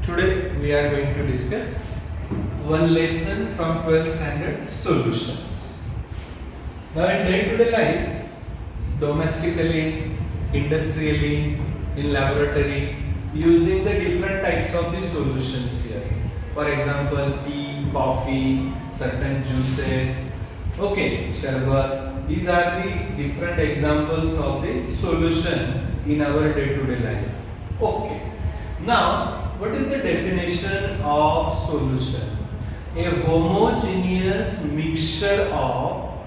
Today we are going to discuss one lesson from 12th standard solutions. Now in day-to-day life, domestically, industrially, in laboratory, using the different types of the solutions here. For example, tea, coffee, certain juices, okay, sharbat. These are the different examples of the solution in our day-to-day life. Okay. Now, what is the definition of solution? A homogeneous mixture of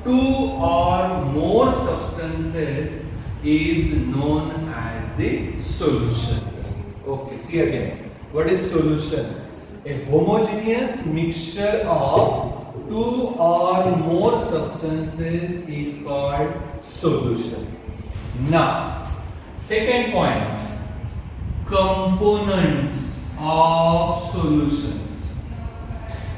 two or more substances is known as the solution. Okay, see again. What is solution? A homogeneous mixture of two or more substances is called solution. Now, second point. Components of solutions.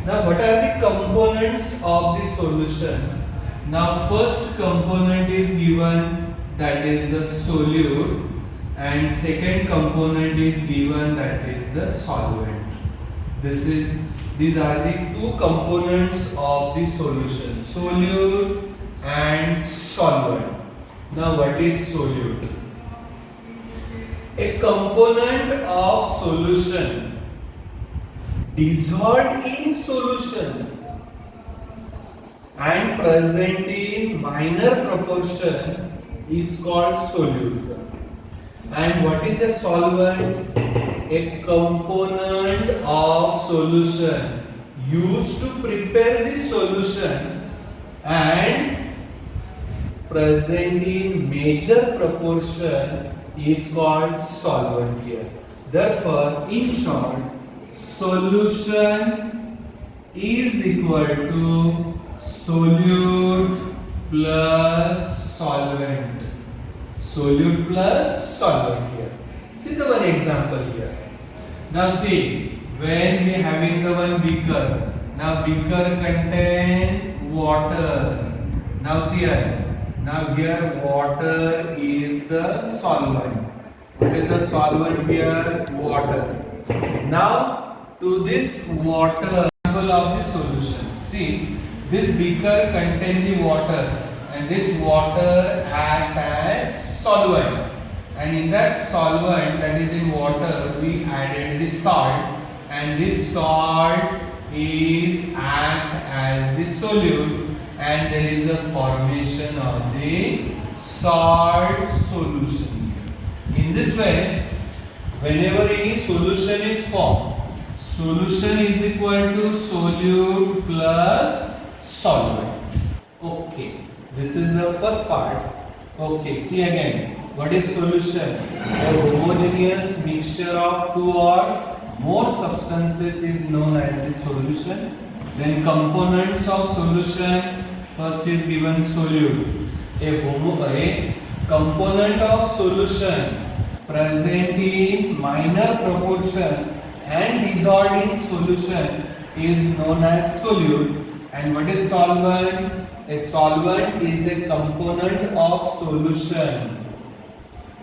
Now, what are the components of the solution? Now, first component is given, that is the solute, and second component is given, that is the solvent. These are the two components of the solution, solute and solvent. Now, what is solute? A component of solution dissolved in solution and present in minor proportion is called solute. And what is a solvent? A component of solution used to prepare the solution and present in major proportion is called solvent here. Therefore, in short, solution is equal to solute plus solvent. Solute plus solvent here. See the one example here. Now see, when we having the one beaker. Now beaker contain water. Now see here. Now here water is the solvent. What is the solvent here? Water. Now to this water, example of the solution. See, this beaker contain the water and this water act as solvent. And in that solvent, that is in water, we added the salt, and this salt is act as the solute. And there is a formation of the salt solution. In this way, whenever any solution is formed, solution is equal to solute plus solvent. Okay, this is the first part. Okay, see again. What is solution? A homogeneous mixture of two or more substances is known as the solution. Then components of solution. First is given solute. A component of solution present in minor proportion and dissolved in solution is known as solute. And what is solvent? A solvent is a component of solution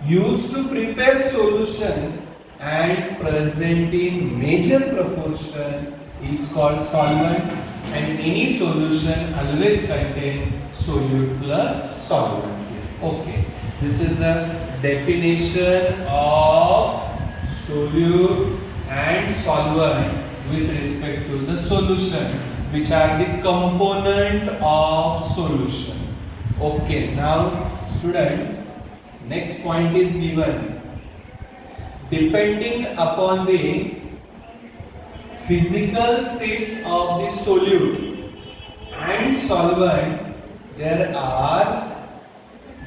used to prepare solution and present in major proportion is called solvent. And any solution always contain solute plus solvent. Okay, this is the definition of solute and solvent with respect to the solution, which are the component of solution. Okay, now students, next point is given. Depending upon the physical states of the solute and solvent, there are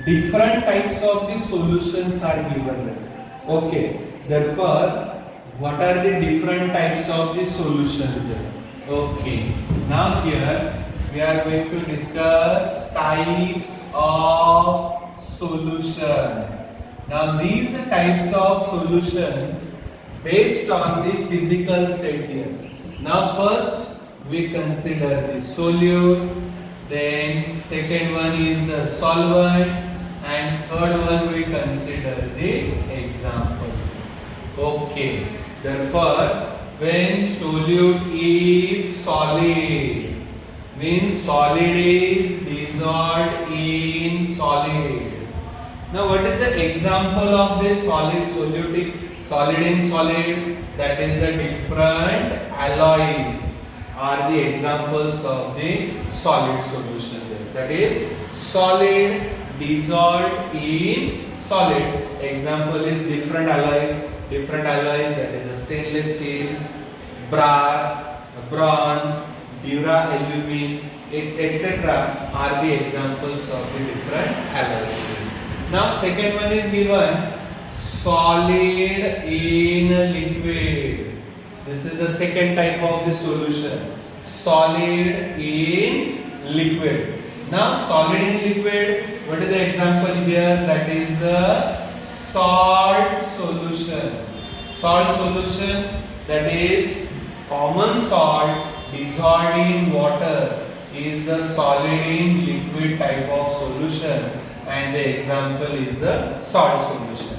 different types of the solutions are given. Okay, therefore, what are the different types of the solutions there? Okay, now here we are going to discuss types of solution. Now these types of solutions based on the physical state here. Now first we consider the solute, then second one is the solvent, and third one we consider the example. Okay. Therefore, when solute is solid, means solid is dissolved in solid. Now, what is the example of this solid solute, solid in solid? That is the different alloys are the examples of the solid solution. That is solid dissolved in solid. Example is different alloys. Different alloys, that is the stainless steel, brass, bronze, dura-alumin, etc. are the examples of the different alloys. Now second one is given solid in liquid. This is the second type of the solution. Solid in liquid. Now solid in liquid, what is the example here? That is the salt solution. Salt solution, that is common salt dissolved in water, is the solid in liquid type of solution, and the example is the salt solution.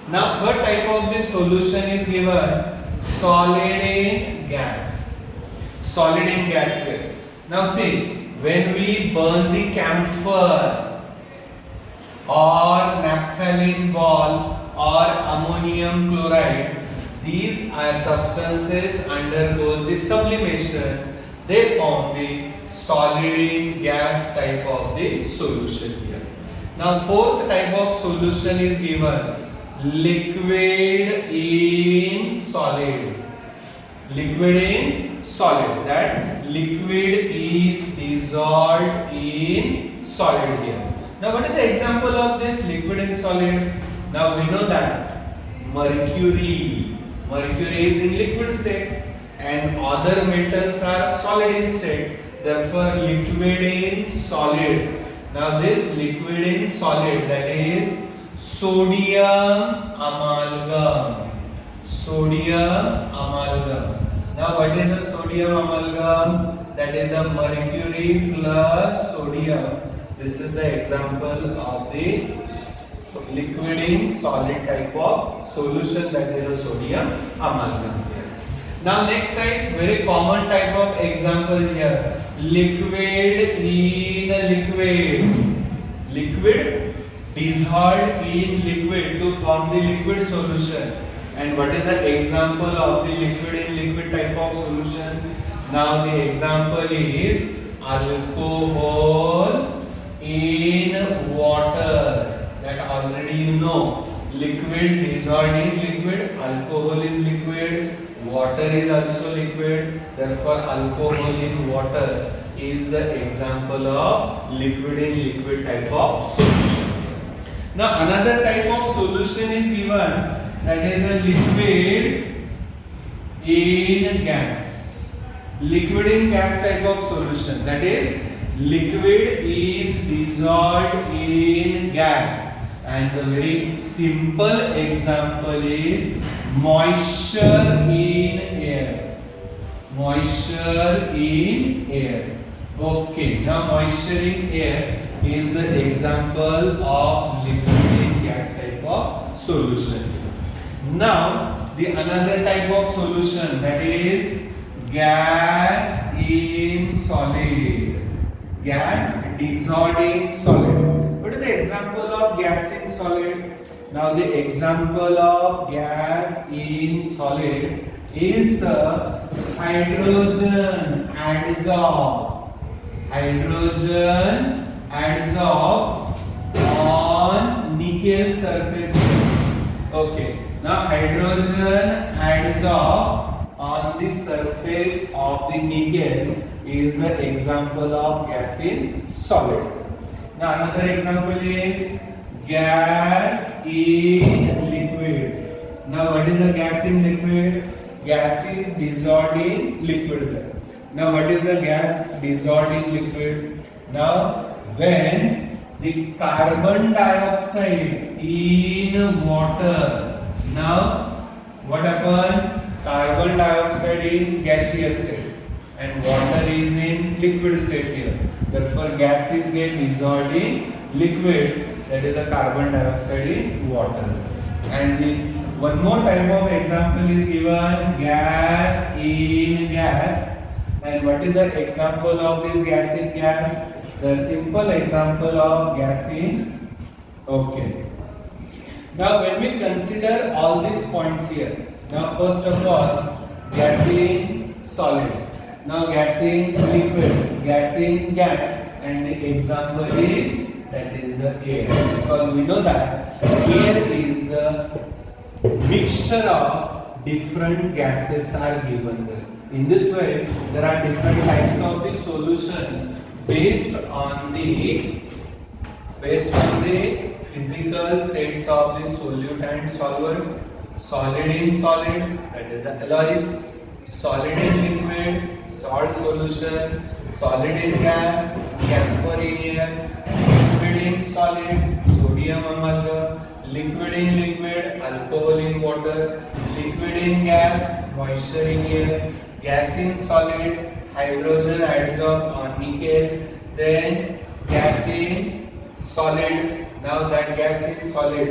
Now third type of the solution is given solid in gas. Solid in gas here. Now see, when we burn the camphor or naphthalene ball or ammonium chloride, these substances undergoes the sublimation. They form the solid in gas type of the solution here. Now fourth type of solution is given liquid in solid. Liquid in solid. That liquid is dissolved in solid here. Now what is the example of this liquid and solid? Now we know that mercury is in liquid state and other metals are solid in state. Therefore liquid in solid. Now this liquid in solid, that is sodium amalgam. Sodium amalgam. Now what is the sodium amalgam? That is the mercury plus sodium. This is the example of the liquid in solid type of solution, that is the sodium amalgam here. Now next type, very common type of example here, liquid in liquid. Liquid dissolved in liquid to form the liquid solution. And what is the example of the liquid in liquid type of solution? Now the example is alcohol in water. That already you know. Liquid dissolved in liquid, alcohol is liquid, water is also liquid. Therefore alcohol in water is the example of liquid in liquid type of solution. Now another type of solution is given, that is the liquid in gas. Liquid in gas type of solution, that is liquid is dissolved in gas, and the very simple example is moisture in air. Moisture in air. Okay, now moisture in air is the example of liquid in gas type of solution. Now the another type of solution, that is gas in solid. Gas dissolved in solid. What is the example of gas in solid? Now the example of gas in solid is the hydrogen adsorb. Hydrogen adsorb on nickel surface. Okay. Now hydrogen adsorb on the surface of the nickel is the example of gas in solid. Now another example is gas in liquid. Now what is the gas in liquid? Gas is dissolved in liquid there. Now what is the gas dissolved in liquid? Now when the carbon dioxide in water, now what happened? Carbon dioxide in gaseous state and water is in liquid state here. Therefore gas is get dissolved in liquid, that is the carbon dioxide in water. And the one more type of example is given, gas in gas. And what is the example of this gas in gas? The simple example of gas in, okay. Now when we consider all these points here, now first of all, gas in solid, now gas in liquid, gas in gas, and the example is, that is the air. Because we know that air is the mixture of different gases are given there. In this way, there are different types of the solution based on the physical states of the solute and solvent. Solid in solid, that is the alloys. Solid in liquid, salt solution. Solid in gas, camphor in air. Liquid in solid, sodium ammonia. Liquid in liquid, alcohol in water. Liquid in gas, moisture in air. Gas in solid, hydrogen adsorb on nickel. Then gas in solid. Now that gas in solid.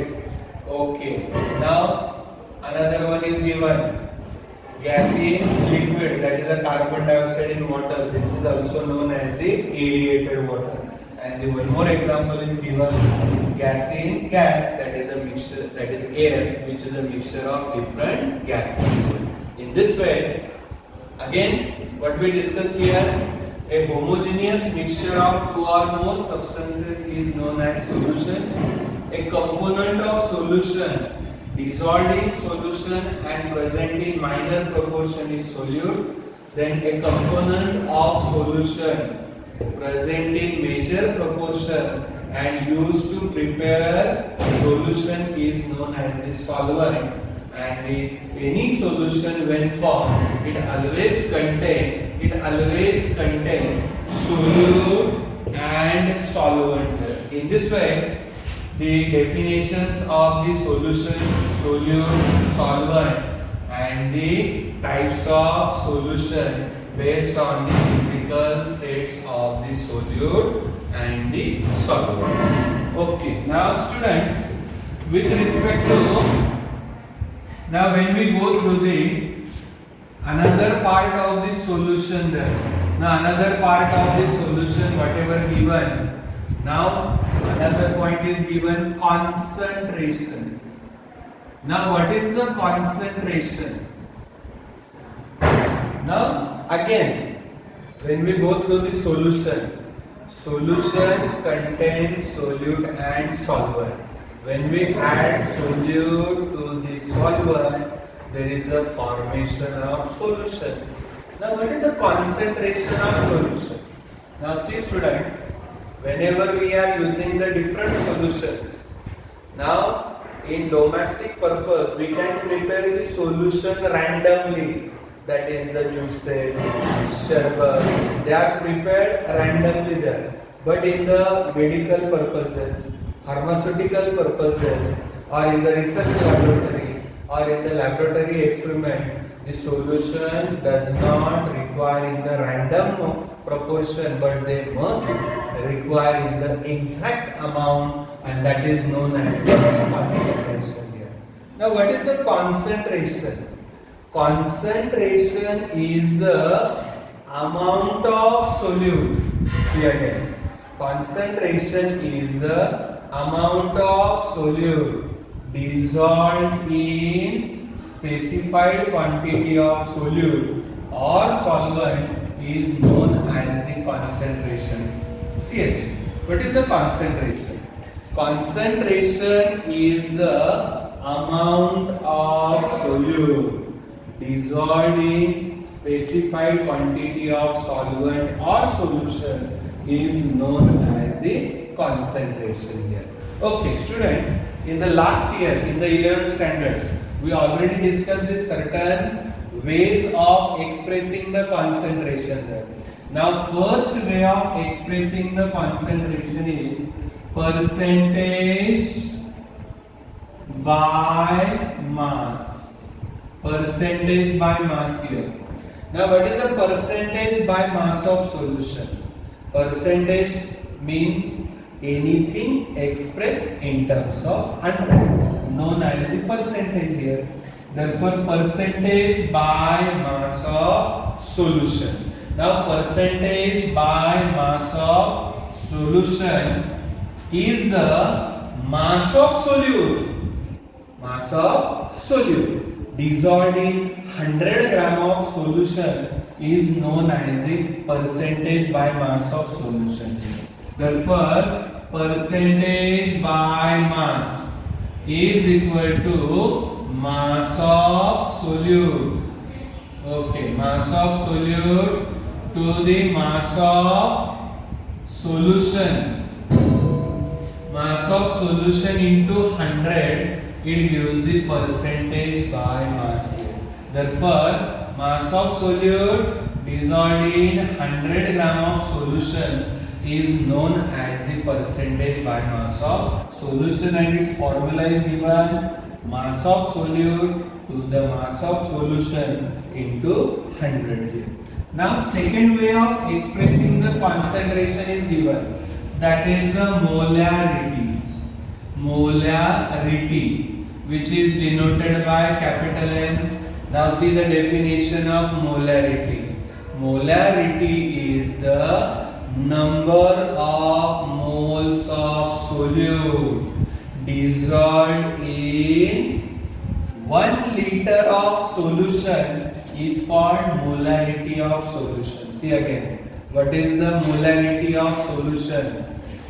Okay. Now another one is given. Gas in liquid, that is the carbon dioxide in water. This is also known as the aerated water. And the one more example is given, gas in gas, that is the mixture, that is air, which is a mixture of different gases. In this way, again, what we discuss here, a homogeneous mixture of two or more substances is known as solution. A component of solution dissolved in solution and present in minor proportion is solute. Then a component of solution present in major proportion and used to prepare solution is known as the solvent. And any solution when formed, it always contain solute and solvent. In this way, the definitions of the solution, solute, solvent, and the types of solution based on the physical states of the solute and the solvent. Okay, now students, with respect to, now when we go through the another part of the solution there, now another part of the solution whatever given, now another point is given, concentration. Now what is the concentration? Now again, when we go through the solution contains solute and solvent. When we add solute to the solvent, there is a formation of solution. Now what is the concentration of solution? Now see student, whenever we are using the different solutions, now in domestic purpose we can prepare the solution randomly. That is the juices, sherbet, they are prepared randomly there. But in the medical purposes, pharmaceutical purposes, or in the research laboratory, or in the laboratory experiment, the solution does not require in the random proportion, but they must require in the exact amount, and that is known as the concentration here. Now what is the concentration? Concentration is the amount of solute. See again. Concentration is the amount of solute dissolved in specified quantity of solute or solvent is known as the concentration. See again. What is the concentration? Concentration is the amount of solute dissolved in specified quantity of solvent or solution is known as the concentration here. Okay, student, in the last year, in the 11th standard, we already discussed the certain ways of expressing the concentration there. Now, first way of expressing the concentration is percentage by mass. Percentage by mass here. Now what is the percentage by mass of solution? Percentage means anything expressed in terms of 100, known as the percentage here. Therefore, percentage by mass of solution. Now, percentage by mass of solution is the mass of solute. Mass of solute dissolved in 100 gram of solution is known as the percentage by mass of solution. Therefore, percentage by mass is equal to mass of solute. Okay, mass of solute to the mass of solution. Mass of solution into 100, it gives the percentage by mass here. Therefore, mass of solute dissolved in 100 gram of solution is known as the percentage by mass of solution, and its formula is given mass of solute to the mass of solution into 100 here. Now, second way of expressing the concentration is given, that is the molarity. Molarity, which is denoted by capital M. Now see the definition of molarity. Molarity is the number of moles of solute dissolved in 1 liter of solution is called molarity of solution. See again, what is the molarity of solution?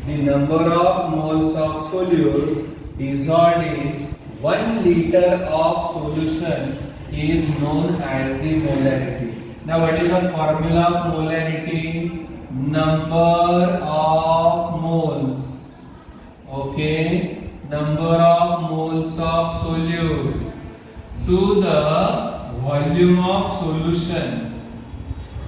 The number of moles of solute dissolved in 1 liter of solution is known as the molarity. Now, what is the formula of molarity? Number of moles. Okay, number of moles of solute to the volume of solution.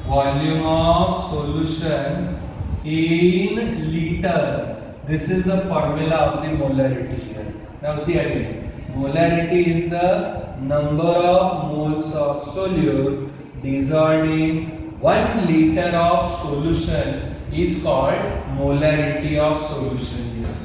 Volume of solution in liter. This is the formula of the molarity here. Now see again, molarity is the number of moles of solute dissolved in 1 liter of solution is called molarity of solution here.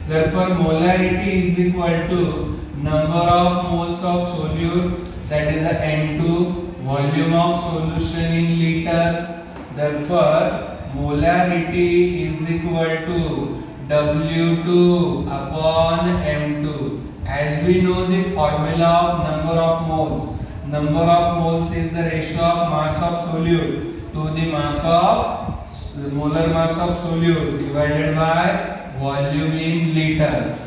Therefore, molarity is equal to number of moles of solute, that is the N2, volume of solution in liter. Therefore, molarity is equal to W2 upon M2. As we know the formula of number of moles. Number of moles is the ratio of mass of solute to the mass of molar mass of solute divided by volume in liter.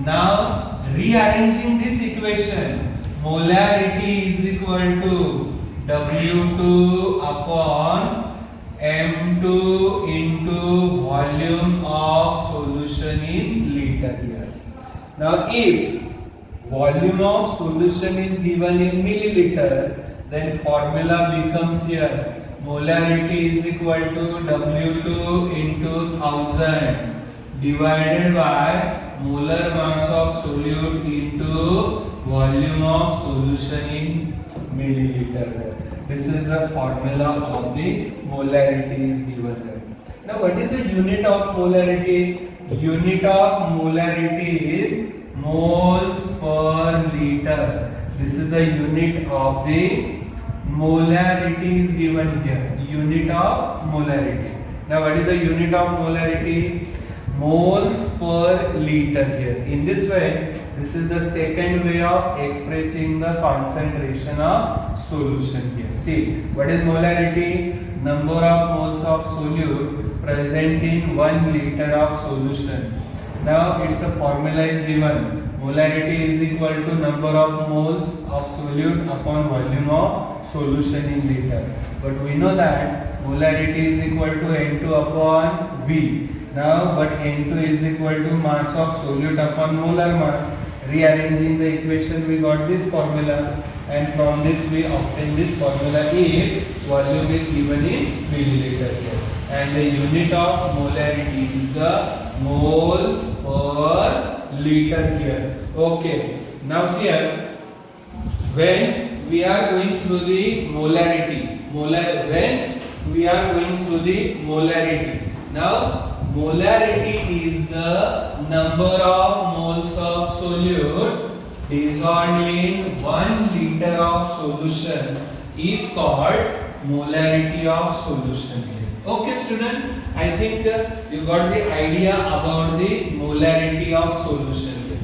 Now, rearranging this equation, molarity is equal to W2 upon M2 into volume of solution in liter here. Now, if volume of solution is given in milliliter, then formula becomes here molarity is equal to W2 into 1000 divided by molar mass of solute into volume of solution in milliliter. This is the formula of the molarity is given there. Now, what is the unit of molarity? Unit of molarity is moles per liter. This is the unit of the molarity is given here. Unit of molarity. Now, what is the unit of molarity? Moles per liter here. In this way, this is the second way of expressing the concentration of solution here. See, what is molarity? Number of moles of solute present in 1 liter of solution. Now, its a formula is given. Molarity is equal to number of moles of solute upon volume of solution in liter. But we know that molarity is equal to N2 upon V. Now, but N2 is equal to mass of solute upon molar mass. Rearranging the equation, we got this formula, and from this we obtain this formula if volume is given in milliliter here. And the unit of molarity is the moles per liter here. Okay. Now see here, when we are going through the molarity, now molarity is the number of moles of solute dissolved in 1 liter of solution is called molarity of solution here. Okay student, I think you got the idea about the molarity of solution here.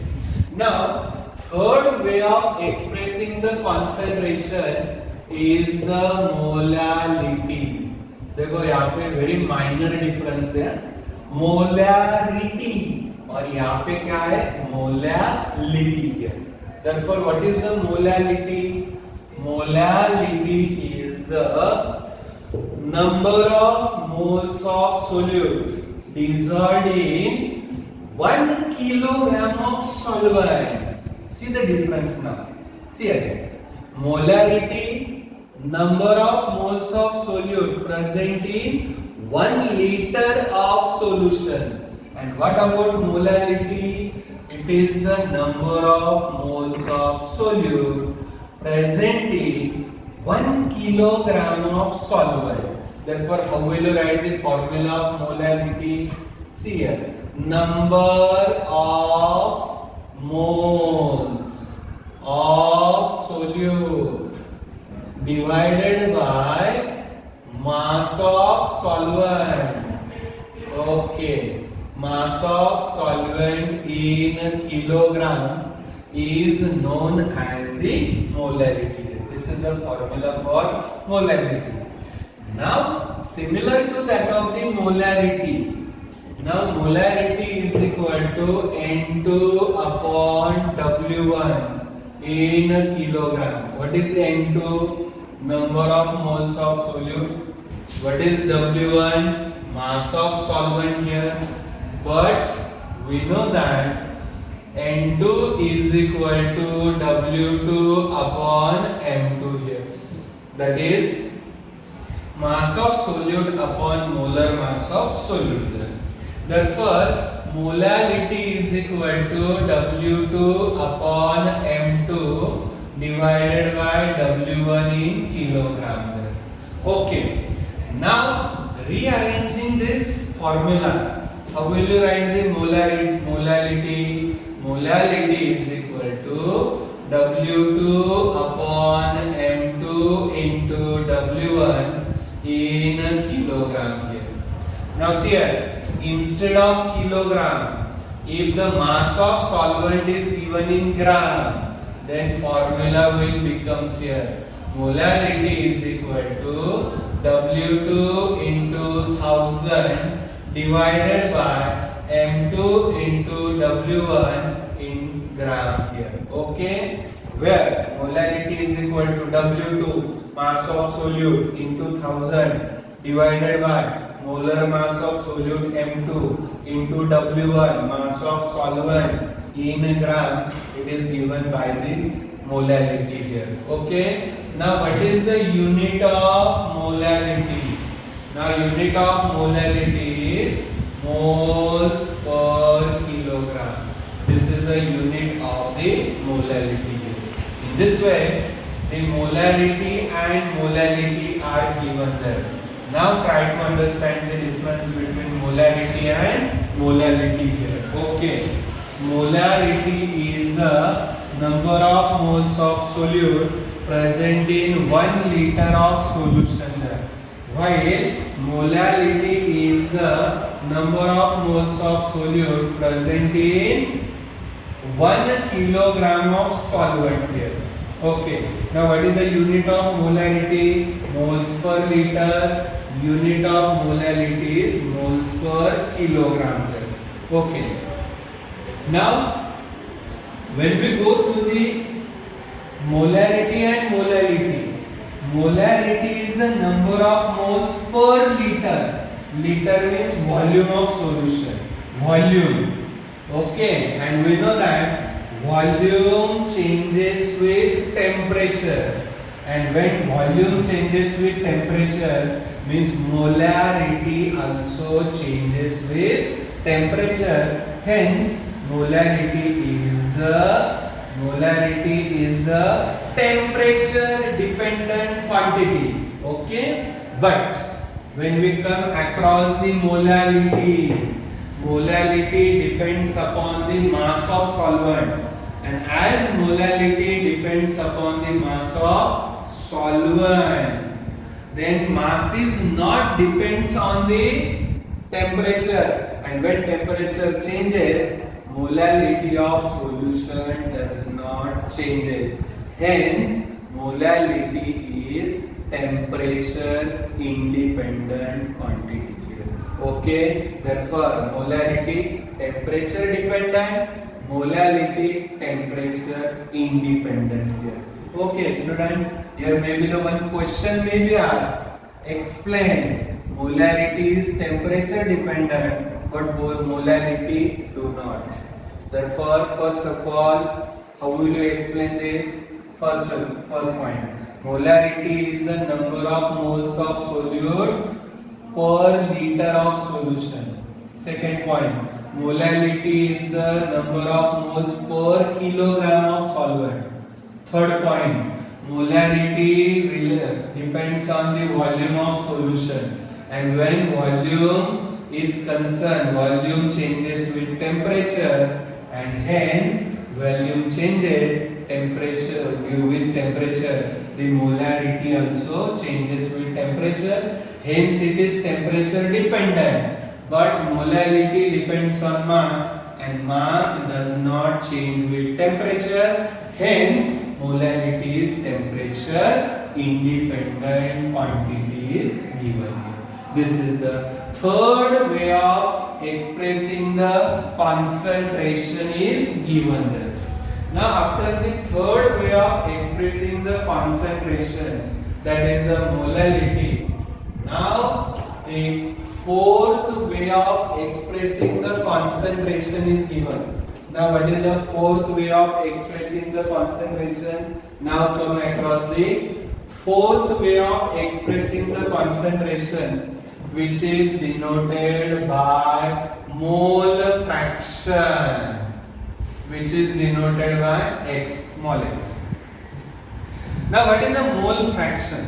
Now third way of expressing the concentration is the molality. देखो यहाँ पे very minor difference है, molarity और यहाँ पे क्या है, molality है. Therefore, what is the molality? Molality is the number of moles of solute dissolved in 1 kilogram of solvent. See the difference now. See again. Molarity, number of moles of solute present in 1 liter of solution. And what about molality? It is the number of moles of solute present in 1 kilogram of solvent. Therefore, how will you write the formula of molality? See here. Number of moles of solute divided by mass of solvent. Okay, mass of solvent in kilogram is known as the molarity. This is the formula for molarity. Now, similar to that of the molarity, now molarity is equal to N2 upon W1 in kilogram. What is N2? Number of moles of solute. What is W1? Mass of solvent here. But we know that N2 is equal to W2 upon M2 here. That is mass of solute upon molar mass of solute. Therefore, molality is equal to W2 upon M2 divided by W1 in kilogram. Okay. Now, rearranging this formula, how will you write the molality? Molality is equal to W2 upon M2 into W1 in kilogram here. Now see here, instead of kilogram, if the mass of solvent is given in gram, then formula will becomes here. Molality is equal to W2 into 1000 divided by M2 into W1 in gram here. Okay, where molality is equal to W2 mass of solute into 1000 divided by molar mass of solute M2 into W1 mass of solvent in gram. It is given by the molality here. Okay. Now what is the unit of molality? Now unit of molality is moles per kilogram. This is the unit of the molality here. In this way, the molarity and molality are given there. Now try to understand the difference between molarity and molality here. Okay. Molarity is the number of moles of solute present in 1 liter of solution there. While molality is the number of moles of solute present in 1 kilogram of solvent here. Okay. Now what is the unit of molarity? Moles per liter. Unit of molality is moles per kilogram there. Okay. Now, when we go through the molarity and molality, molarity is the number of moles per liter. Liter means volume of solution. Volume. Okay, and we know that volume changes with temperature. And when volume changes with temperature, means molarity also changes with temperature. Hence, molarity is the temperature dependent quantity. Okay, but When we come across the molality, molality depends upon the mass of solvent, and as molality depends upon the mass of solvent, then mass is not depends on the temperature, and when temperature changes, molality of solution does not changes. Hence, molality is temperature independent quantity here. Okay, therefore molarity temperature dependent, molality temperature independent here. Okay, student, here maybe the one question may be asked. Explain molarity is temperature dependent, but molality do not. Therefore, first of all, how will you explain this? First point. Molarity is the number of moles of solute per liter of solution. Second point. Molality is the number of moles per kilogram of solvent. Third point. Molarity depends on the volume of solution, and when volume is concerned, volume changes with temperature, and hence volume changes temperature due with temperature. The molarity also changes with temperature, hence it is temperature dependent. But molality depends on mass, and mass does not change with temperature, hence molality is temperature independent quantity is given here. This is the third way of expressing the concentration is given there. Now after the third way of expressing the concentration, that is the molality. Now the fourth way of expressing the concentration is given. Now what is the fourth way of expressing the concentration? Now come across the fourth way of expressing the concentration, which is denoted by mole fraction, which is denoted by x, small x. Now what is the mole fraction?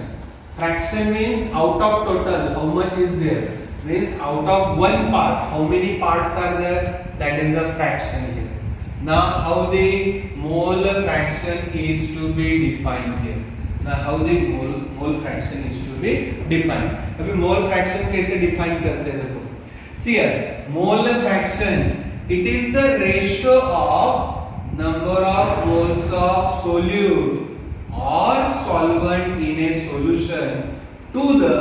Fraction means out of total, how much is there? Means out of one part, how many parts are there? That is the fraction here. Now how the mole fraction is to be defined here? Now how the mole fraction is to be defined? अभी mole fraction कैसे define करते हैं देखो. See here, mole fraction, it is the ratio of number of moles of solute or solvent in a solution to the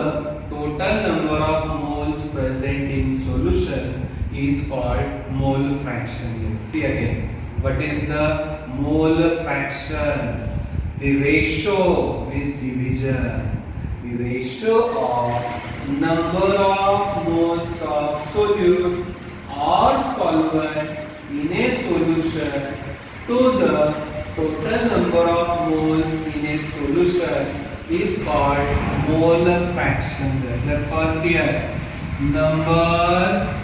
total number of moles present in solution is called mole fraction here. See again, what is the mole fraction? The ratio means division. The ratio of number of moles of solute or solvent in a solution to the total number of moles in a solution is called mole fraction. Therefore, here number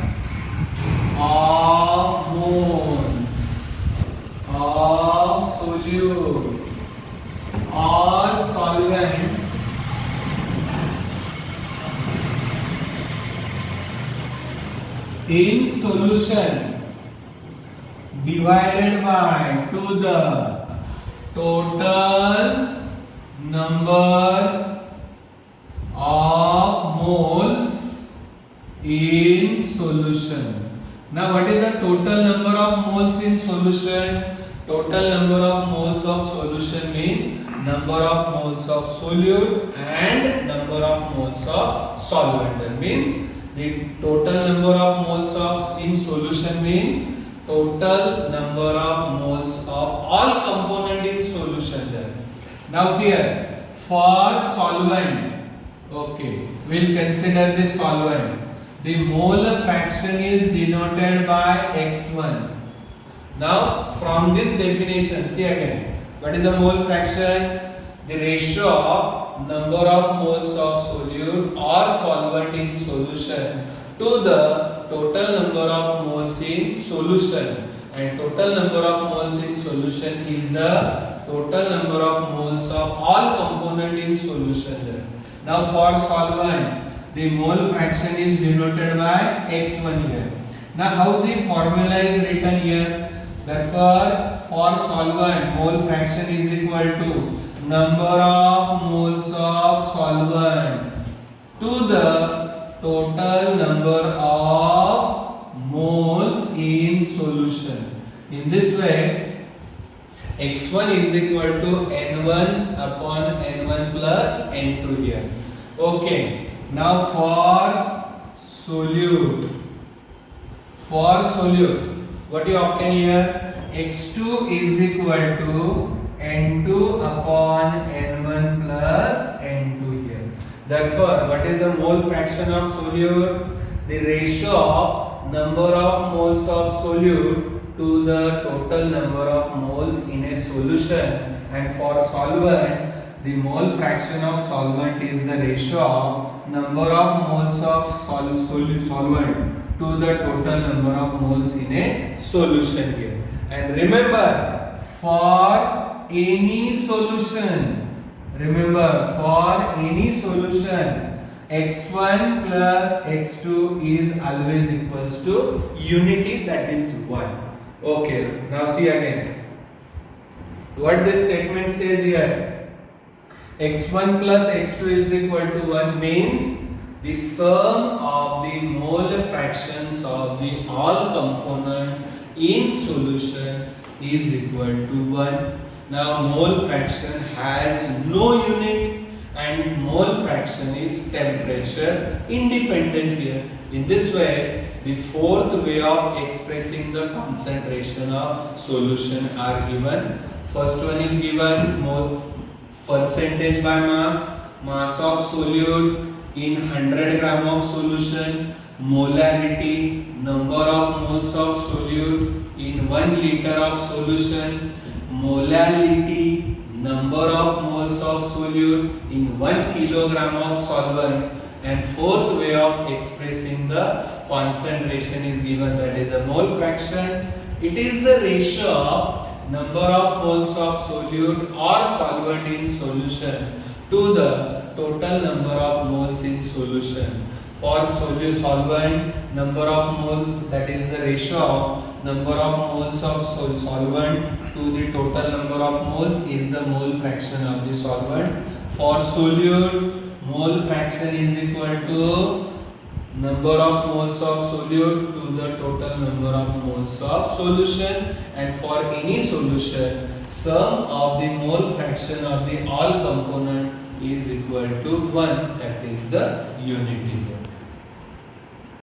of moles of solute or solvent in solution divided by to the total number of moles in solution. Now what is the total number of moles in solution? Total number of moles of solution means number of moles of solute and number of moles of solvent. That means the total number of moles of in solution means total number of moles of all component in solution there. Now see here, for solvent, okay, we'll consider the solvent. The mole fraction is denoted by x1. Now from this definition, see again, what is the mole fraction? The ratio of number of moles of solute or solvent in solution to the total number of moles in solution, and total number of moles in solution is the total number of moles of all component in solution. Now for solvent, the mole fraction is denoted by x1 here. Now how the formula is written here? Therefore, for solvent, mole fraction is equal to number of moles of solvent to the total number of moles in solution. In this way, x1 is equal to n1 upon n1 plus n2 here. Okay. Now for solute, what you obtain here? x2 is equal to n2 upon n1 plus n2 here. Therefore, what is the mole fraction of solute? The ratio of number of moles of solute to the total number of moles in a solution. And for solvent, the mole fraction of solvent is the ratio of number of moles of solvent to the total number of moles in a solution here. And remember, for any solution, x1 plus x2 is always equals to unity, that is 1. Okay, now see again what this statement says here. x1 plus x2 is equal to 1 means the sum of the mole fractions of the all component in solution is equal to 1. Now mole fraction has no unit and mole fraction is temperature independent here. In this way, the fourth way of expressing the concentration of solution are given. First one is given mole percentage by mass of solute in 100 gram of solution, molarity, number of moles of solute in 1 liter of solution, molality, number of moles of solute in 1 kilogram of solvent, and fourth way of expressing the concentration is given, that is the mole fraction. It is the ratio of number of moles of solute or solvent in solution to the total number of moles in solution. For solvent, number of moles, that is the ratio of number of moles of solvent to the total number of moles is the mole fraction of the solvent. For solute, mole fraction is equal to number of moles of solute to the total number of moles of solution. And for any solution, sum of the mole fraction of the all component is equal to 1, that is the unity here.